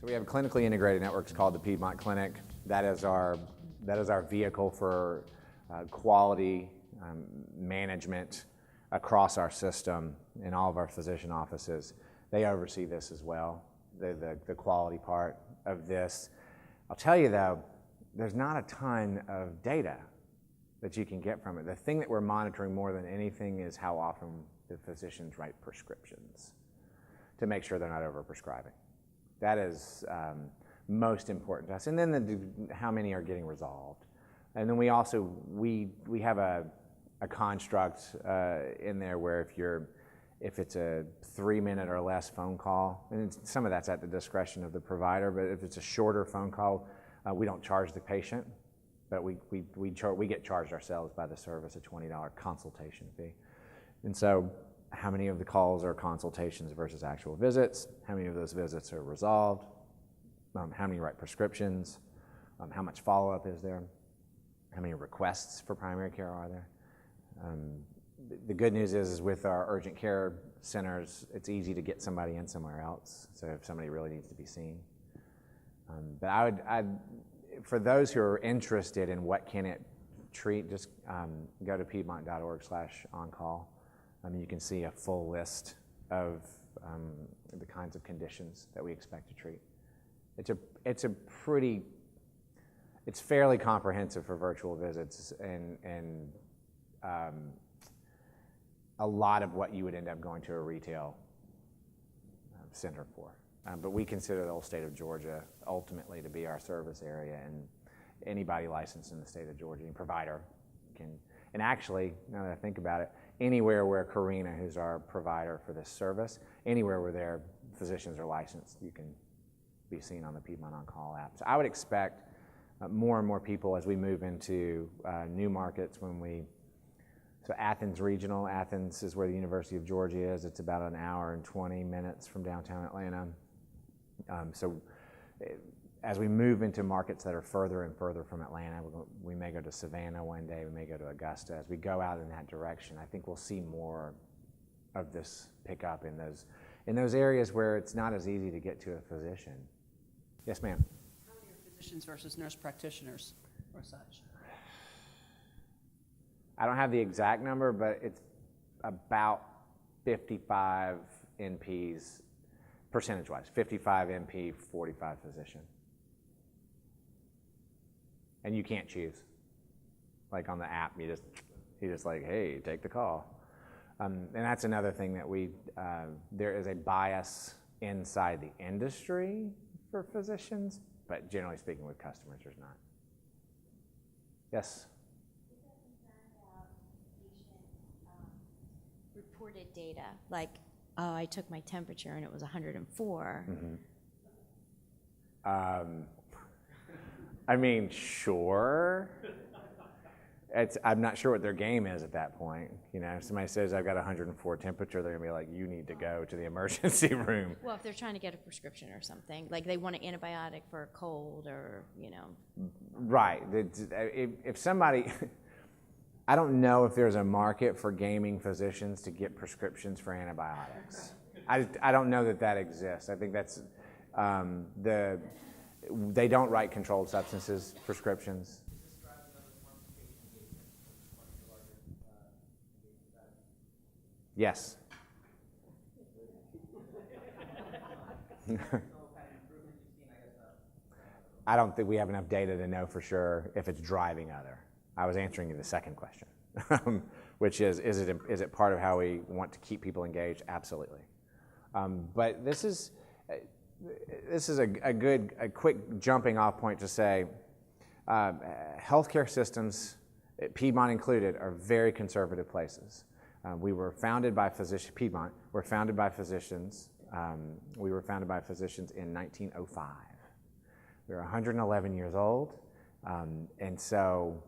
So we have clinically integrated networks called the Piedmont Clinic. That is our vehicle for quality management across our system in all of our physician offices. They oversee this as well, the quality part of this. I'll tell you though, there's not a ton of data that you can get from it. The thing that we're monitoring more than anything is how often the physicians write prescriptions to make sure they're not overprescribing. That is most important to us. And then how many are getting resolved. And then we also, we have a construct in there where if it's a 3-minute or less phone call, and some of that's at the discretion of the provider, but if it's a shorter phone call, we don't charge the patient, but we get charged ourselves by the service a $20 consultation fee. And so how many of the calls are consultations versus actual visits? How many of those visits are resolved? How many write prescriptions? How much follow-up is there? How many requests for primary care are there? The good news is with our urgent care centers, it's easy to get somebody in somewhere else. So if somebody really needs to be seen. But I'd for those who are interested in what can it treat, just go to piedmont.org/on-call. You can see a full list of the kinds of conditions that we expect to treat. It's fairly comprehensive for virtual visits and a lot of what you would end up going to a retail center for. But we consider the whole state of Georgia ultimately to be our service area, and anybody licensed in the state of Georgia, any provider can, and actually, now that I think about it, anywhere where Karina, who's our provider for this service, anywhere where their physicians are licensed, you can be seen on the Piedmont On-Call app. So I would expect more and more people as we move into new markets so Athens Regional, Athens is where the University of Georgia is. It's about an hour and 20 minutes from downtown Atlanta. So as we move into markets that are further and further from Atlanta, we may go to Savannah one day, we may go to Augusta. As we go out in that direction, I think we'll see more of this pick up in those areas where it's not as easy to get to a physician. Yes, ma'am. How many are physicians versus nurse practitioners or such? I don't have the exact number, but it's about 55 NPs, percentage-wise, 55 NP, 45 physician. And you can't choose. Like on the app, you just like, hey, take the call. And that's another thing that there is a bias inside the industry for physicians, but generally speaking with customers, there's not. Yes? Reported data, like, oh, I took my temperature and it was 104. Mm-hmm. I mean, sure. I'm not sure what their game is at that point. You know, if somebody says I've got 104 temperature, they're gonna be like, you need to go to the emergency room. Well, if they're trying to get a prescription or something, like they want an antibiotic for a cold or, you know. Right. If somebody, I don't know if there's a market for gaming physicians to get prescriptions for antibiotics. I don't know that exists. I think that's they don't write controlled substances prescriptions. Yes. I don't think we have enough data to know for sure if it's driving other. I was answering you the second question, which is it part of how we want to keep people engaged? Absolutely. But this is a quick jumping off point to say healthcare systems, Piedmont included, are very conservative places. We were founded by Piedmont. We're founded by physicians. We were founded by physicians in 1905. We were 111 years old, and so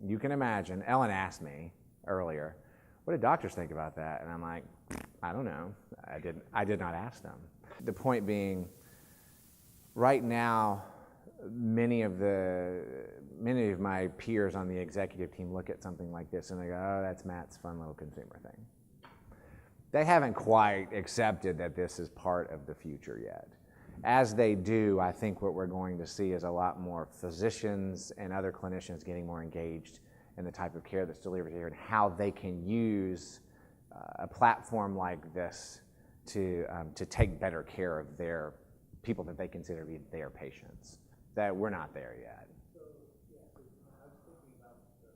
you can imagine. Ellen asked me earlier, "What do doctors think about that?" And I'm like, "I don't know. I did not ask them." The point being, right now, many of my peers on the executive team look at something like this and they go, "Oh, that's Matt's fun little consumer thing." They haven't quite accepted that this is part of the future yet. As they do, I think what we're going to see is a lot more physicians and other clinicians getting more engaged in the type of care that's delivered here and how they can use a platform like this to take better care of their people that they consider to be their patients. That we're not there yet. So, yeah, so I was thinking about the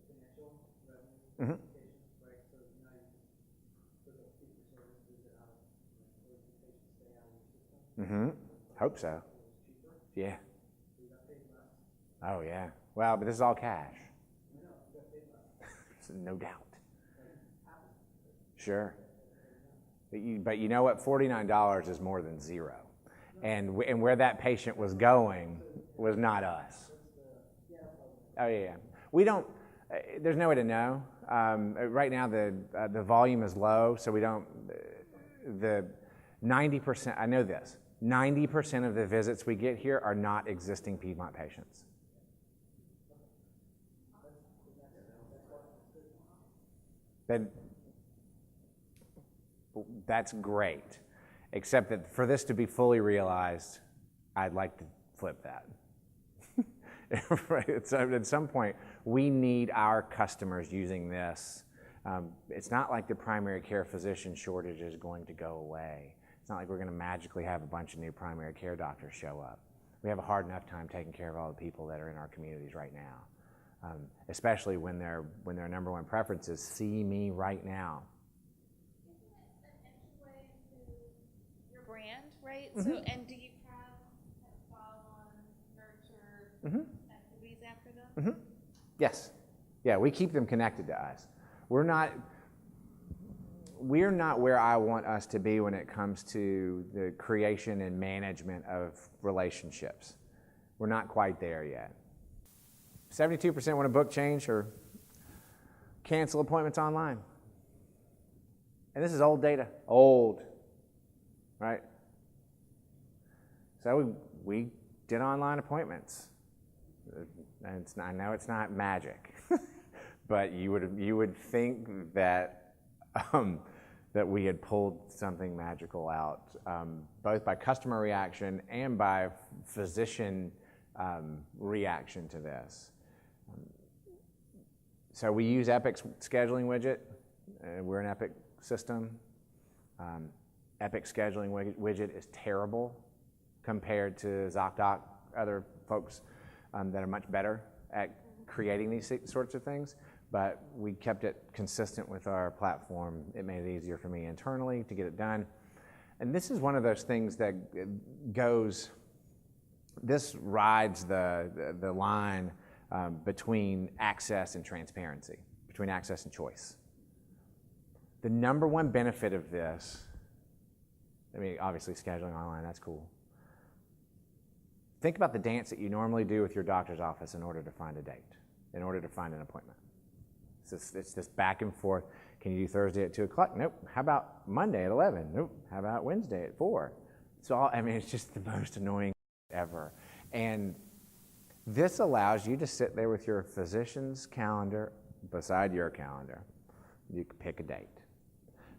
financial revenue implications, right? So now you can sort of keep your service visit out, or the patients stay out of your system. Hope so. It's cheaper. Yeah. So you got paid less. Oh, yeah. Well, but this is all cash. I know, you got paid less. No doubt. Sure. But you know what? $49 is more than zero. And where that patient was going was not us. Oh, yeah. We don't, there's no way to know. Right now, the volume is low, so we don't, the 90%, I know this, 90% of the visits we get here are not existing Piedmont patients. Then that's great, except that for this to be fully realized, I'd like to flip that. Right. So at some point, we need our customers using this. It's not like the primary care physician shortage is going to go away. It's not like we're going to magically have a bunch of new primary care doctors show up. We have a hard enough time taking care of all the people that are in our communities right now, especially when their number one preference is see me right now. Isn't it an entryway to your brand, right? So, and do you have kind of follow-on nurture activities after them? Yes. Yeah, we keep them connected to us. We're not where I want us to be when it comes to the creation and management of relationships. We're not quite there yet. 72% want to book change or cancel appointments online. And this is old data. Old. Right? So we did online appointments. And I know it's not magic, but you would think that that we had pulled something magical out, both by customer reaction and by physician reaction to this. So we use Epic's scheduling widget. We're an Epic system. Epic scheduling widget is terrible compared to ZocDoc, other folks that are much better at creating these sorts of things, but we kept it consistent with our platform. It made it easier for me internally to get it done. And this is one of those things that this rides the line between access and transparency, between access and choice. The number one benefit of this, I mean, obviously scheduling online, that's cool. Think about the dance that you normally do with your doctor's office in order to find a date, in order to find an appointment. It's this back and forth. Can you do Thursday at 2 o'clock? Nope. How about Monday at 11? Nope. How about Wednesday at 4? It's just the most annoying ever. And this allows you to sit there with your physician's calendar beside your calendar. You can pick a date.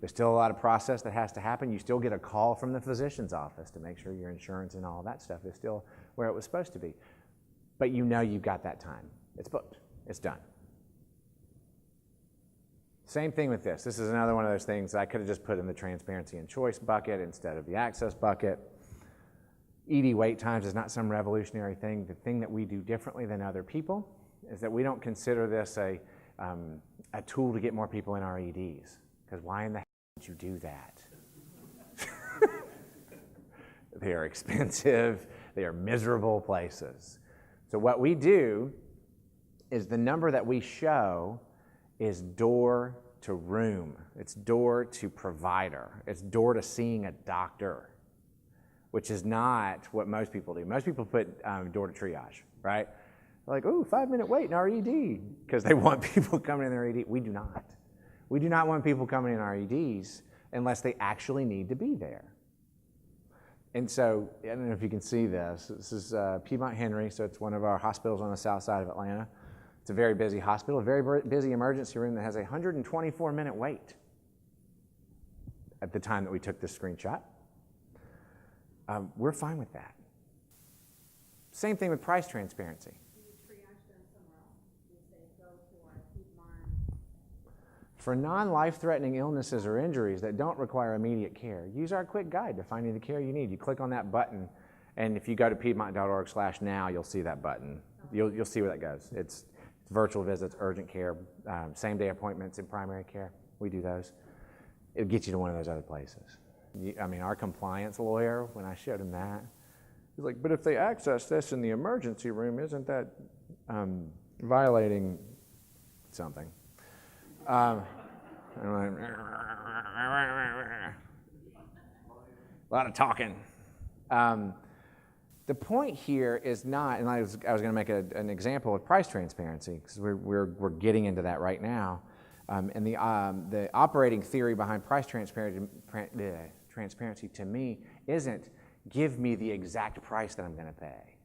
There's still a lot of process that has to happen. You still get a call from the physician's office to make sure your insurance and all that stuff is still where it was supposed to be. But you know you've got that time. It's booked. It's done. Same thing with this. This is another one of those things I could have just put in the transparency and choice bucket instead of the access bucket. ED wait times is not some revolutionary thing. The thing that we do differently than other people is that we don't consider this a tool to get more people in our EDs. Because why in the hell would you do that? They are expensive. They are miserable places. So what we do is the number that we show is door to room. It's door to provider. It's door to seeing a doctor, which is not what most people do. Most people put door to triage, right? They're like, ooh, 5-minute wait in our ED, because they want people coming in their ED. We do not. We do not want people coming in our EDs unless they actually need to be there. And so, I don't know if you can see this. This is Piedmont Henry, so it's one of our hospitals on the south side of Atlanta. It's a very busy hospital, a very busy emergency room that has a 124-minute wait at the time that we took this screenshot. we're fine with that. Same thing with price transparency. Do you triage them somewhere else? Do you say, go to our Piedmont? For non-life-threatening illnesses or injuries that don't require immediate care, use our quick guide to finding the care you need. You click on that button, and if you go to piedmont.org/now, you'll see that button. You'll see where that goes. It's virtual visits, urgent care, same-day appointments in primary care. We do those. It'll get you to one of those other places. I mean, our compliance lawyer, when I showed him that, he's like, but if they access this in the emergency room, isn't that violating something? I'm like, a lot of talking. The point here is not, and I was going to make an example of price transparency, because we're getting into that right now. And the operating theory behind price transparency to me isn't give me the exact price that I'm going to pay.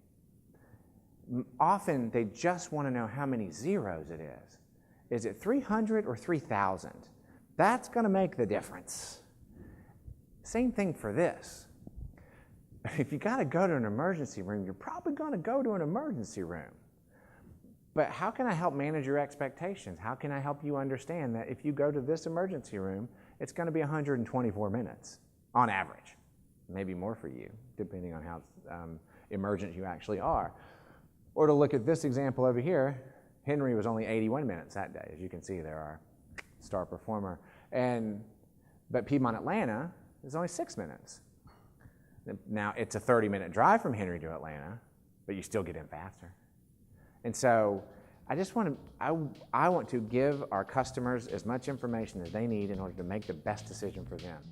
Often they just want to know how many zeros it is. Is it 300 or 3,000? That's going to make the difference. Same thing for this. If you got to go to an emergency room, you're probably going to go to an emergency room. But how can I help manage your expectations? How can I help you understand that if you go to this emergency room, it's going to be 124 minutes on average? Maybe more for you, depending on how emergent you actually are. Or to look at this example over here, Henry was only 81 minutes that day. As you can see, they're our star performer. But Piedmont Atlanta is only 6 minutes. Now, it's a 30-minute drive from Henry to Atlanta, but you still get in faster. And so I want to give our customers as much information as they need in order to make the best decision for them.